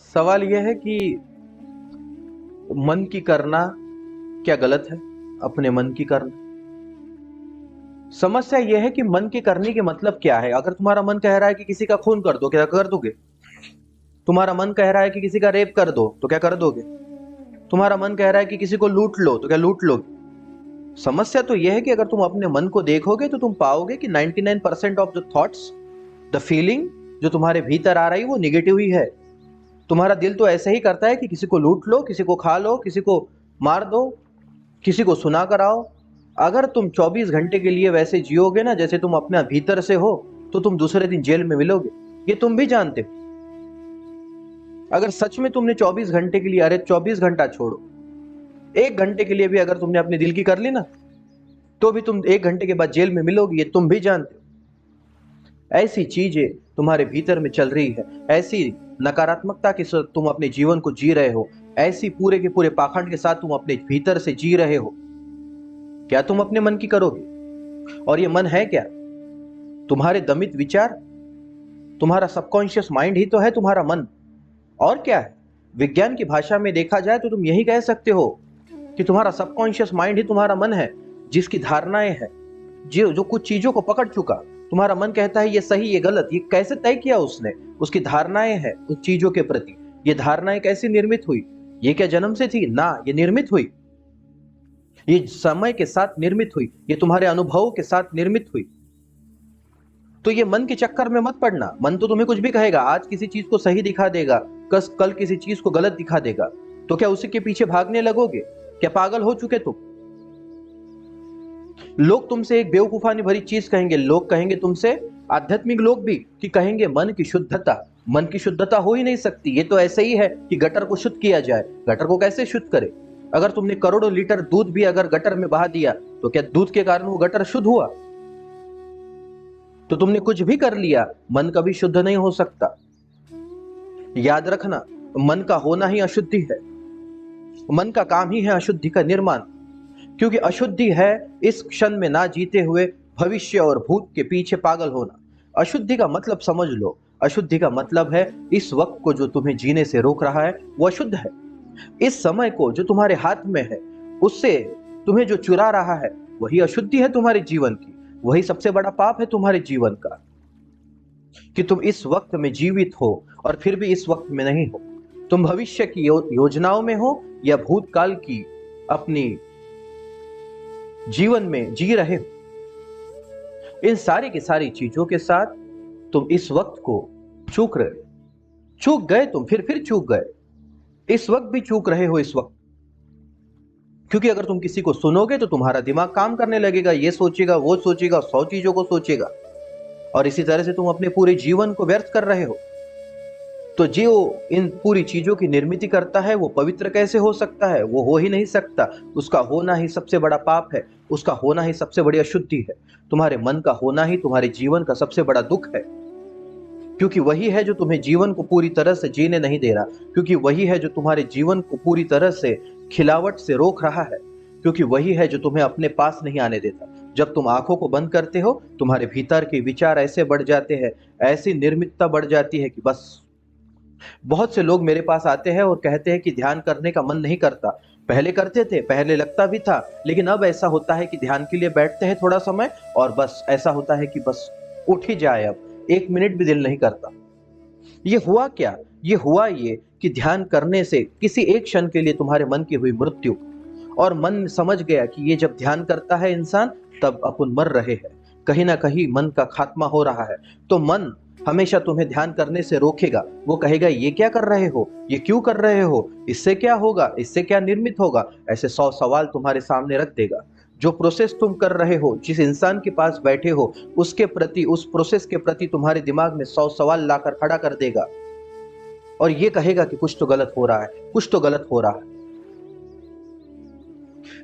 सवाल यह है कि मन की करना क्या गलत है? अपने मन की करना। समस्या यह है कि मन की करने के मतलब क्या है? अगर तुम्हारा मन कह रहा है कि किसी का खून कर दो, क्या कर दोगे? तुम्हारा मन कह रहा है कि किसी का रेप कर दो, तो क्या कर दोगे? तुम्हारा मन कह रहा है कि किसी को लूट लो, तो क्या लूट लोगे? समस्या तो यह है कि अगर तुम अपने मन को देखोगे तो तुम पाओगे कि 99% of the thoughts, the feeling जो तुम्हारे भीतर आ रही है वो निगेटिव ही है। तुम्हारा दिल तो ऐसे ही करता है कि किसी को लूट लो, किसी को खा लो, किसी को मार दो, किसी को सुना कर आओ। अगर तुम 24 घंटे के लिए वैसे जियोगे ना जैसे तुम अपना भीतर से हो, तो तुम दूसरे दिन जेल में मिलोगे। ये तुम भी जानते हो। अगर सच में तुमने 24 घंटे के लिए, अरे 24 घंटा छोड़ो, 1 घंटे के लिए भी अगर तुमने अपने दिल की कर ली ना, तो भी तुम 1 घंटे के बाद जेल में मिलोगे। ये तुम भी जानते हो। ऐसी चीजें तुम्हारे भीतर में चल रही है, ऐसी नकारात्मकता के साथ तुम अपने जीवन को जी रहे हो, ऐसी पूरे के पूरे पाखंड के साथ तुम अपने भीतर से जी रहे हो। क्या तुम अपने मन की करोगे? और ये मन है क्या? तुम्हारे दमित विचार, तुम्हारा सबकॉन्शियस माइंड ही तो है तुम्हारा मन। और क्या है? विज्ञान की भाषा में देखा जाए तो तुम यही कह सकते हो कि तुम्हारा सबकॉन्शियस माइंड ही तुम्हारा मन है, जिसकी धारणाएं हैं, जो जो कुछ चीजों को पकड़ चुका। तुम्हारा मन कहता है ये सही ये गलत, ये कैसे तय किया उसने? उसकी धारणाएं हैं उस चीजों के प्रति। ये धारणाएं कैसे निर्मित हुई? ये क्या जन्म से थी? ना, ये निर्मित हुई। ये समय के साथ निर्मित हुई, ये तुम्हारे अनुभवों के साथ निर्मित हुई। तो ये मन के चक्कर में मत पड़ना। मन तो तुम्हें कुछ भी कहेगा, आज किसी चीज को सही दिखा देगा, कल किसी चीज को गलत दिखा देगा। तो क्या उसी के पीछे भागने लगोगे? क्या पागल हो चुके तुम? लोग तुमसे एक बेवकूफानी भरी चीज कहेंगे, लोग कहेंगे तुमसे, आध्यात्मिक लोग भी, कि कहेंगे मन की शुद्धता। मन की शुद्धता हो ही नहीं सकती। ये तो ऐसे ही है कि गटर को शुद्ध किया जाए। गटर को कैसे शुद्ध करे? अगर तुमने करोड़ों लीटर दूध भी अगर गटर में बहा दिया, तो क्या दूध के कारण वो गटर शुद्ध हुआ? तो तुमने कुछ भी कर लिया, मन कभी शुद्ध नहीं हो सकता। याद रखना, मन का होना ही अशुद्धि है। मन का काम ही है अशुद्धि का निर्माण। क्योंकि अशुद्धि है इस क्षण में ना जीते हुए भविष्य और भूत के पीछे पागल होना। अशुद्धि का मतलब समझ लो। अशुद्धि का मतलब है इस वक्त को जो तुम्हें जीने से रोक रहा है वो अशुद्ध है। इस समय को जो तुम्हारे हाथ में है, उससे तुम्हें जो चुरा रहा है, वही अशुद्धि है तुम्हारे जीवन की। वही सबसे बड़ा पाप है तुम्हारे जीवन का, कि तुम इस वक्त में जीवित हो और फिर भी इस वक्त में नहीं हो। तुम भविष्य की योजनाओं में हो या भूतकाल की अपनी जीवन में जी रहे हो। इन सारी की सारी चीजों के साथ तुम इस वक्त को चूक रहे हो। चूक गए तुम, फिर चूक गए। इस वक्त भी चूक रहे हो इस वक्त। क्योंकि अगर तुम किसी को सुनोगे तो तुम्हारा दिमाग काम करने लगेगा, ये सोचेगा वो सोचेगा, 100 चीजों को सोचेगा, और इसी तरह से तुम अपने पूरे जीवन को व्यर्थ कर रहे हो। तो जो इन पूरी चीजों की निर्मित करता है वो पवित्र कैसे हो सकता है? वो हो ही नहीं सकता। उसका होना ही सबसे बड़ा पाप है, उसका होना ही सबसे बड़ी अशुद्धि है। तुम्हारे मन का होना ही तुम्हारे जीवन का सबसे बड़ा दुख है। क्योंकि वही है जो तुम्हें जीवन को पूरी तरह से जीने नहीं दे रहा। क्योंकि वही है जो तुम्हारे जीवन को पूरी तरह से खिलावट से रोक रहा है। क्योंकि वही है जो तुम्हें अपने पास नहीं आने देता। जब तुम आंखों को बंद करते हो, तुम्हारे भीतर के विचार ऐसे बढ़ जाते हैं, ऐसी निर्मितता बढ़ जाती है कि बस। बहुत से लोग मेरे पास आते हैं और कहते हैं कि ध्यान करने का मन नहीं करता। पहले करते थे, पहले लगता भी था, लेकिन अब ऐसा होता है कि ध्यान के लिए बैठते हैं थोड़ा समय और बस ऐसा होता है कि बस उठ ही जाए, अब 1 मिनट भी दिल नहीं करता। ये हुआ क्या? ये हुआ ये कि ध्यान करने से किसी एक क्षण के लिए तुम्हारे मन की हुई मृत्यु, और मन समझ गया कि ये जब ध्यान करता है इंसान, तब अपन मर रहे हैं, कहीं ना कहीं मन का खात्मा हो रहा है। तो मन हमेशा तुम्हें ध्यान करने से रोकेगा। वो कहेगा ये क्या कर रहे हो, ये क्यों कर रहे हो, इससे क्या होगा, इससे क्या निर्मित होगा, ऐसे 100 सवाल तुम्हारे सामने रख देगा। जो प्रोसेस तुम कर रहे हो, जिस इंसान के पास बैठे हो, उसके प्रति, उस प्रोसेस के प्रति तुम्हारे दिमाग में 100 सवाल लाकर खड़ा कर देगा, और ये कहेगा कि कुछ तो गलत हो रहा है, कुछ तो गलत हो रहा है।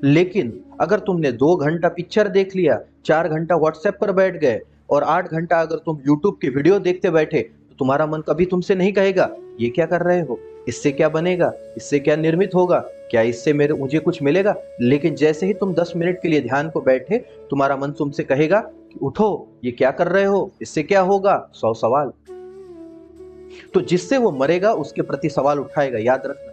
लेकिन अगर तुमने 2 घंटा पिक्चर देख लिया, 4 घंटा व्हाट्सएप पर बैठ गए, और 8 घंटा अगर तुम यूट्यूब की वीडियो देखते बैठे, तो तुम्हारा मन कभी तुमसे नहीं कहेगा ये क्या कर रहे हो, इससे क्या बनेगा, इससे क्या निर्मित होगा, क्या इससे मुझे कुछ मिलेगा। लेकिन जैसे ही तुम 10 मिनट के लिए ध्यान को बैठे, तुम्हारा मन तुमसे कहेगा कि उठो, ये क्या कर रहे हो, इससे क्या होगा, 100 सवाल। तो जिससे वो मरेगा उसके प्रति सवाल उठाएगा, याद रखना।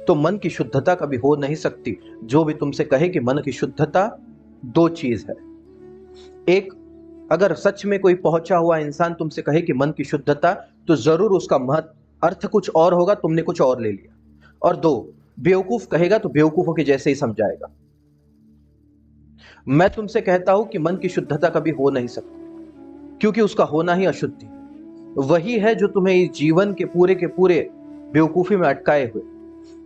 तो मन की शुद्धता कभी हो नहीं सकती। जो भी तुमसे कहे कि मन की शुद्धता, दो चीज है। एक, अगर सच में कोई पहुंचा हुआ इंसान तुमसे कहे कि मन की शुद्धता, तो जरूर उसका महत्व अर्थ कुछ और होगा, तुमने कुछ और ले लिया। और दो, बेवकूफ कहेगा तो बेवकूफों के जैसे ही समझाएगा। मैं तुमसे कहता हूं कि मन की शुद्धता कभी हो नहीं सकती, क्योंकि उसका होना ही अशुद्धि है। वही है जो तुम्हें इस जीवन के पूरे बेवकूफी में अटकाए हुए,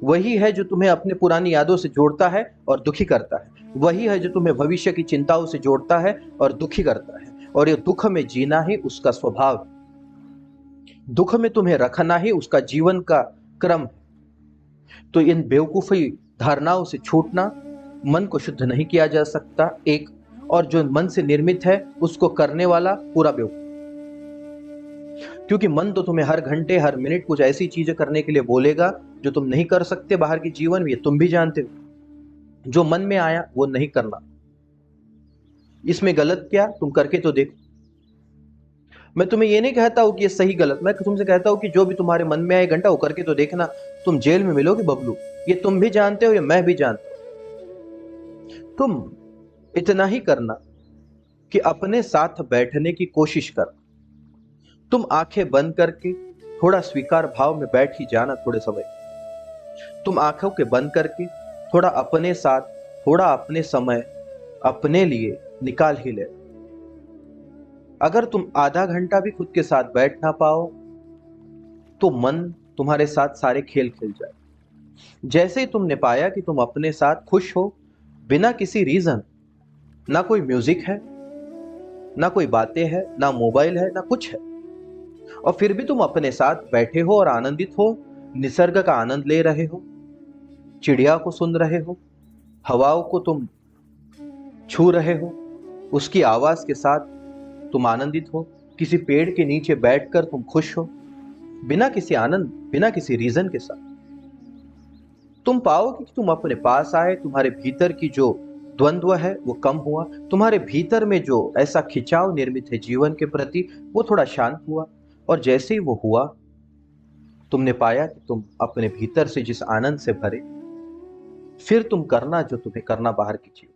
वही है जो तुम्हें अपने पुरानी यादों से जोड़ता है और दुखी करता है, वही है जो तुम्हें भविष्य की चिंताओं से जोड़ता है और दुखी करता है। और ये दुख में जीना ही उसका स्वभाव है, दुख में तुम्हें रखना ही उसका जीवन का क्रम है। तो इन बेवकूफी धारणाओं से छूटना, मन को शुद्ध नहीं किया जा सकता एक, और जो मन से निर्मित है उसको करने वाला पूरा बेवकूफ। क्योंकि मन तो तुम्हें हर घंटे हर मिनट कुछ ऐसी चीजें करने के लिए बोलेगा जो तुम नहीं कर सकते बाहर के जीवन में, तुम भी जानते हो। जो मन में आया वो नहीं करना, इसमें गलत क्या, तुम करके तो देखो। मैं तुम्हें ये नहीं कहता हूं कि ये सही गलत, मैं तुमसे कहता हूं कि जो भी तुम्हारे मन में आए घंटा वो करके तो देखना। तुम जेल में मिलोगे बबलू, ये तुम भी जानते हो, ये मैं भी जानता हूं। तुम इतना ही करना कि अपने साथ बैठने की कोशिश कर। तुम आंखें बंद करके थोड़ा स्वीकार भाव में बैठ ही जाना थोड़े समय। तुम आंखों के बंद करके थोड़ा अपने साथ, थोड़ा अपने समय अपने लिए निकाल ही ले। अगर तुम आधा घंटा भी खुद के साथ बैठ ना पाओ तो मन तुम्हारे साथ सारे खेल खेल जाए। जैसे ही तुमने पाया कि तुम अपने साथ खुश हो, बिना किसी रीजन, ना कोई म्यूजिक है, ना कोई बातें है, ना मोबाइल है, ना कुछ है, और फिर भी तुम अपने साथ बैठे हो और आनंदित हो, निसर्ग का आनंद ले रहे हो, चिड़िया को सुन रहे हो, हवाओं को तुम छू रहे हो, उसकी आवाज के साथ तुम आनंदित हो, किसी पेड़ के नीचे बैठकर तुम खुश हो, बिना किसी आनंद, बिना किसी रीजन के साथ, तुम पाओगे कि तुम अपने पास आए, तुम्हारे भीतर की जो द्वंद्व है वो कम हुआ, तुम्हारे भीतर में जो ऐसा खिंचाव निर्मित है जीवन के प्रति वो थोड़ा शांत हुआ। और जैसे ही वो हुआ, तुमने पाया कि तुम अपने भीतर से जिस आनंद से भरे, फिर तुम करना जो तुम्हें करना बाहर की चीज।